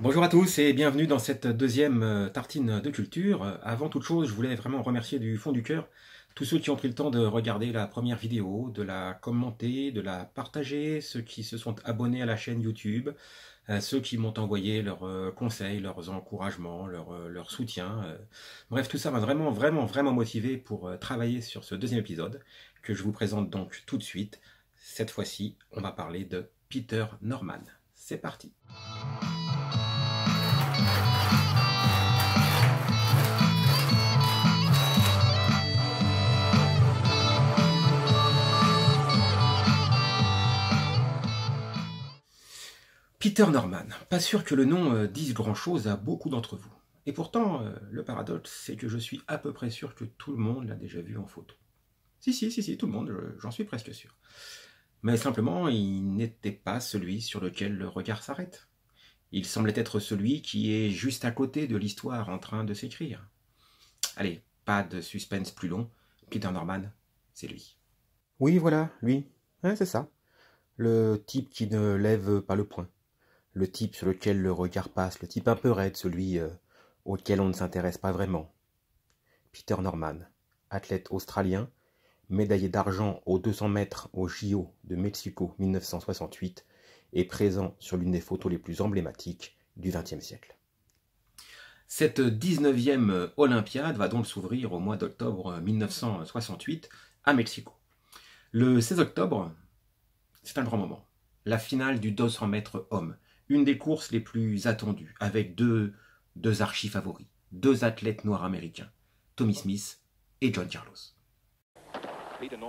Bonjour à tous et bienvenue dans cette deuxième tartine de culture. Avant toute chose, je voulais vraiment remercier du fond du cœur tous ceux qui ont pris le temps de regarder la première vidéo, de la commenter, de la partager, ceux qui se sont abonnés à la chaîne YouTube, ceux qui m'ont envoyé leurs conseils, leurs encouragements, leur soutien. Bref, tout ça m'a vraiment motivé pour travailler sur ce deuxième épisode que je vous présente donc tout de suite. Cette fois-ci, on va parler de Peter Norman. C'est parti! Peter Norman, pas sûr que le nom dise grand-chose à beaucoup d'entre vous. Et pourtant, le paradoxe, c'est que je suis à peu près sûr que tout le monde l'a déjà vu en photo. Si, tout le monde, j'en suis presque sûr. Mais simplement, il n'était pas celui sur lequel le regard s'arrête. Il semblait être celui qui est juste à côté de l'histoire en train de s'écrire. Allez, pas de suspense plus long, Peter Norman, c'est lui. Oui, voilà, lui. Ouais, c'est ça. Le type qui ne lève pas le poing. Le type sur lequel le regard passe, le type un peu raide, celui auquel on ne s'intéresse pas vraiment. Peter Norman, athlète australien, médaillé d'argent aux 200 mètres au JO de Mexico 1968 et présent sur l'une des photos les plus emblématiques du XXe siècle. Cette 19e Olympiade va donc s'ouvrir au mois d'octobre 1968 à Mexico. Le 16 octobre, c'est un grand moment. La finale du 200 mètres hommes. Une des courses les plus attendues, avec deux archi-favoris, deux athlètes noirs américains, Tommy Smith et John Carlos.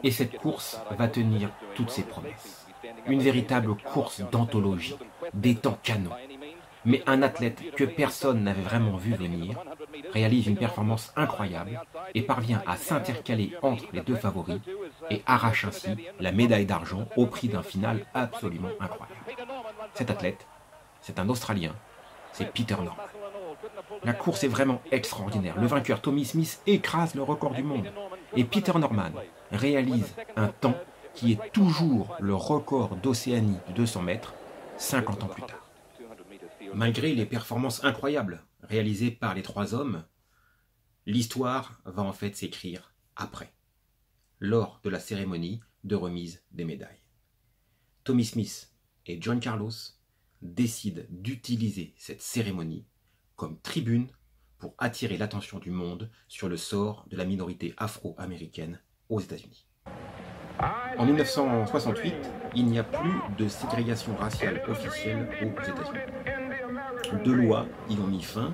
Et cette course va tenir toutes ses promesses. Une véritable course d'anthologie, des temps canons. Mais un athlète que personne n'avait vraiment vu venir réalise une performance incroyable et parvient à s'intercaler entre les deux favoris et arrache ainsi la médaille d'argent au prix d'un final absolument incroyable. Cet athlète, c'est un Australien, c'est Peter Norman. La course est vraiment extraordinaire. Le vainqueur Tommy Smith écrase le record du monde. Et Peter Norman réalise un temps qui est toujours le record d'Océanie de 200 mètres 50 ans plus tard. Malgré les performances incroyables réalisées par les trois hommes, l'histoire va en fait s'écrire après, lors de la cérémonie de remise des médailles. Tommy Smith et John Carlos décident d'utiliser cette cérémonie comme tribune pour attirer l'attention du monde sur le sort de la minorité afro-américaine aux États-Unis. En 1968, il n'y a plus de ségrégation raciale officielle aux États-Unis. Deux lois y ont mis fin,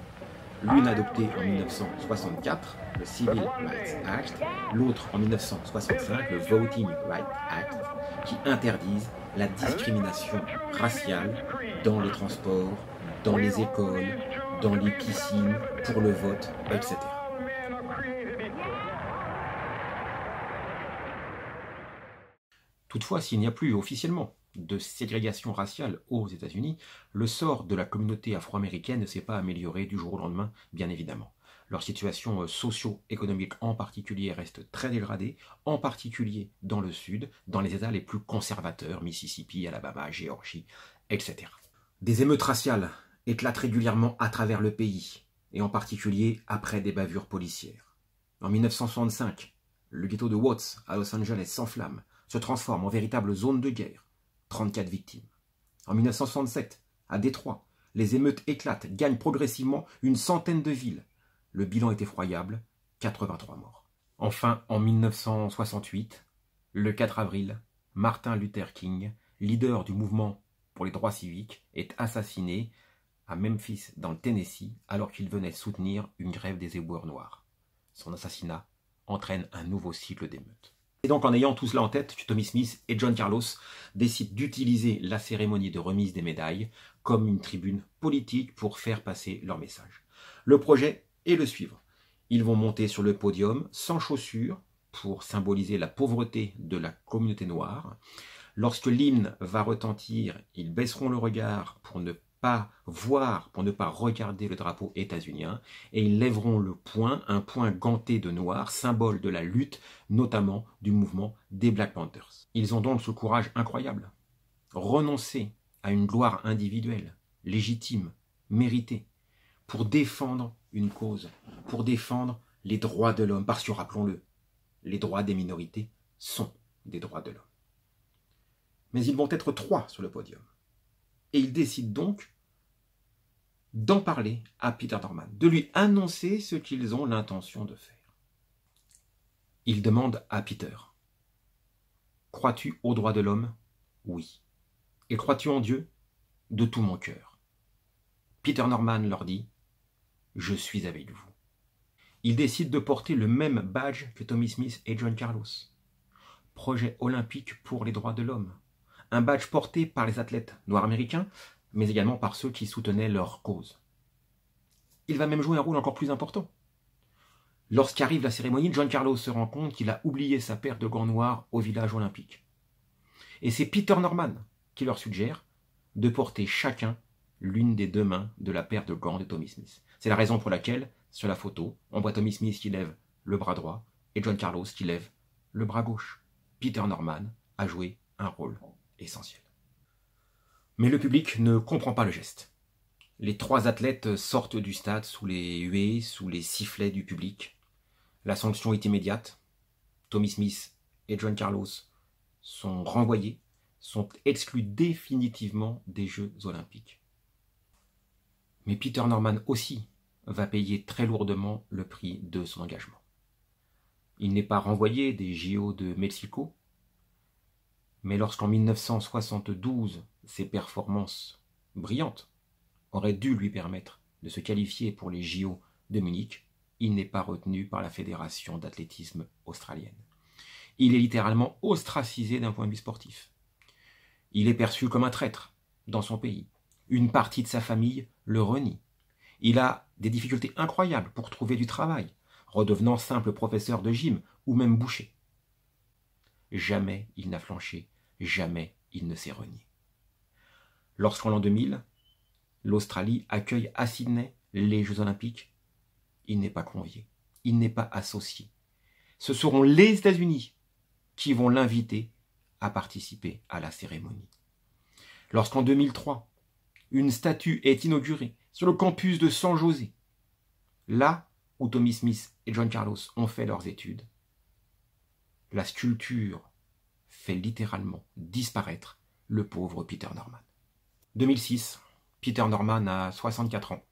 l'une adoptée en 1964, le Civil Rights Act, l'autre en 1965, le Voting Rights Act, qui interdisent la discrimination raciale dans les transports, dans les écoles, dans les piscines, pour le vote, etc. Toutefois, s'il n'y a plus officiellement de ségrégation raciale aux États-Unis, le sort de la communauté afro-américaine ne s'est pas amélioré du jour au lendemain, bien évidemment. Leur situation socio-économique en particulier reste très dégradée, en particulier dans le sud, dans les États les plus conservateurs, Mississippi, Alabama, Géorgie, etc. Des émeutes raciales éclatent régulièrement à travers le pays, et en particulier après des bavures policières. En 1965, le ghetto de Watts à Los Angeles s'enflamme, se transforme en véritable zone de guerre. 34 victimes. En 1967, à Détroit, les émeutes éclatent, gagnent progressivement une centaine de villes. Le bilan est effroyable, 83 morts. Enfin, en 1968, le 4 avril, Martin Luther King, leader du mouvement pour les droits civiques, est assassiné à Memphis, dans le Tennessee, alors qu'il venait soutenir une grève des éboueurs noirs. Son assassinat entraîne un nouveau cycle d'émeutes. Et donc en ayant tout cela en tête, Tommy Smith et John Carlos décident d'utiliser la cérémonie de remise des médailles comme une tribune politique pour faire passer leur message. Le projet est le suivant. Ils vont monter sur le podium sans chaussures pour symboliser la pauvreté de la communauté noire. Lorsque l'hymne va retentir, ils baisseront le regard pour ne pas voir, pour ne pas regarder le drapeau états-unien, et ils lèveront le poing, un poing ganté de noir, symbole de la lutte, notamment du mouvement des Black Panthers. Ils ont donc ce courage incroyable. Renoncer à une gloire individuelle, légitime, mérité, pour défendre une cause, pour défendre les droits de l'homme, parce que, rappelons-le, les droits des minorités sont des droits de l'homme. Mais ils vont être 3 sur le podium. Et ils décident donc d'en parler à Peter Norman, de lui annoncer ce qu'ils ont l'intention de faire. Ils demandent à Peter, « Crois-tu aux droits de l'homme ? Oui. Et crois-tu en Dieu ? De tout mon cœur. » Peter Norman leur dit, « Je suis avec vous. » Ils décident de porter le même badge que Tommie Smith et John Carlos. Projet olympique pour les droits de l'homme. Un badge porté par les athlètes noirs américains, mais également par ceux qui soutenaient leur cause. Il va même jouer un rôle encore plus important. Lorsqu'arrive la cérémonie, John Carlos se rend compte qu'il a oublié sa paire de gants noirs au village olympique. Et c'est Peter Norman qui leur suggère de porter chacun l'une des 2 mains de la paire de gants de Tommie Smith. C'est la raison pour laquelle, sur la photo, on voit Tommie Smith qui lève le bras droit et John Carlos qui lève le bras gauche. Peter Norman a joué un rôle essentiel. Mais le public ne comprend pas le geste. Les 3 athlètes sortent du stade sous les huées, sous les sifflets du public. La sanction est immédiate. Tommie Smith et John Carlos sont renvoyés, sont exclus définitivement des Jeux olympiques. Mais Peter Norman aussi va payer très lourdement le prix de son engagement. Il n'est pas renvoyé des JO de Mexico, mais lorsqu'en 1972, ses performances brillantes auraient dû lui permettre de se qualifier pour les JO de Munich, il n'est pas retenu par la Fédération d'athlétisme australienne. Il est littéralement ostracisé d'un point de vue sportif. Il est perçu comme un traître dans son pays. Une partie de sa famille le renie. Il a des difficultés incroyables pour trouver du travail, redevenant simple professeur de gym ou même boucher. Jamais il n'a flanché, jamais il ne s'est renié. Lorsqu'en l'an 2000, l'Australie accueille à Sydney les Jeux Olympiques, il n'est pas convié, il n'est pas associé. Ce seront les États-Unis qui vont l'inviter à participer à la cérémonie. Lorsqu'en 2003, une statue est inaugurée sur le campus de San José, là où Tommie Smith et John Carlos ont fait leurs études, la sculpture fait littéralement disparaître le pauvre Peter Norman. 2006, Peter Norman a 64 ans.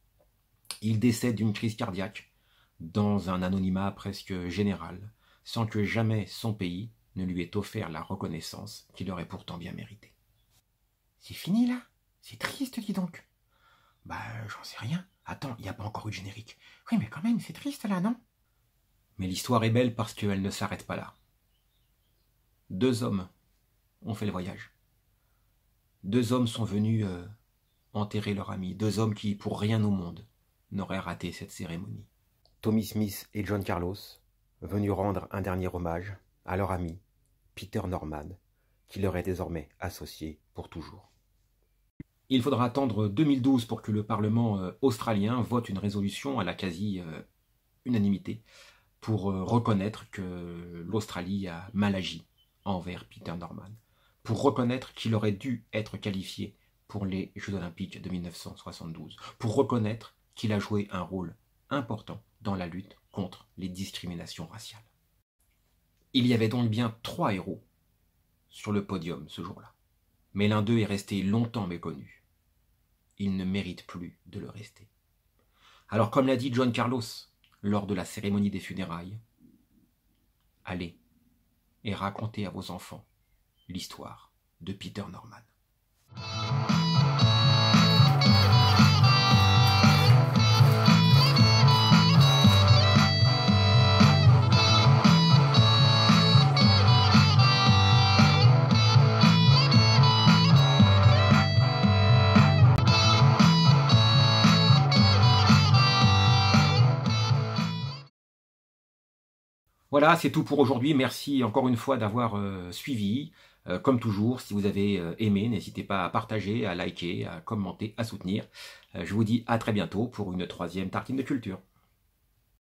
Il décède d'une crise cardiaque dans un anonymat presque général, sans que jamais son pays ne lui ait offert la reconnaissance qu'il aurait pourtant bien méritée. C'est fini là? C'est triste, dis donc. Bah, j'en sais rien. Attends, il n'y a pas encore eu de générique. Oui, mais quand même, c'est triste là, non? Mais l'histoire est belle parce qu'elle ne s'arrête pas là. 2 hommes ont fait le voyage. 2 hommes sont venus enterrer leur ami. 2 hommes qui, pour rien au monde, n'auraient raté cette cérémonie. Tommie Smith et John Carlos, venus rendre un dernier hommage à leur ami, Peter Norman, qui leur est désormais associé pour toujours. Il faudra attendre 2012 pour que le Parlement australien vote une résolution à la quasi-unanimité pour reconnaître que l'Australie a mal agi envers Peter Norman, pour reconnaître qu'il aurait dû être qualifié pour les Jeux Olympiques de 1972, pour reconnaître qu'il a joué un rôle important dans la lutte contre les discriminations raciales. Il y avait donc bien 3 héros sur le podium ce jour-là, mais l'un d'eux est resté longtemps méconnu. Il ne mérite plus de le rester. Alors comme l'a dit John Carlos lors de la cérémonie des funérailles, allez et racontez à vos enfants l'histoire de Peter Norman. Voilà, c'est tout pour aujourd'hui. Merci encore une fois d'avoir suivi. Comme toujours, si vous avez aimé, n'hésitez pas à partager, à liker, à commenter, à soutenir. Je vous dis à très bientôt pour une 3e tartine de culture.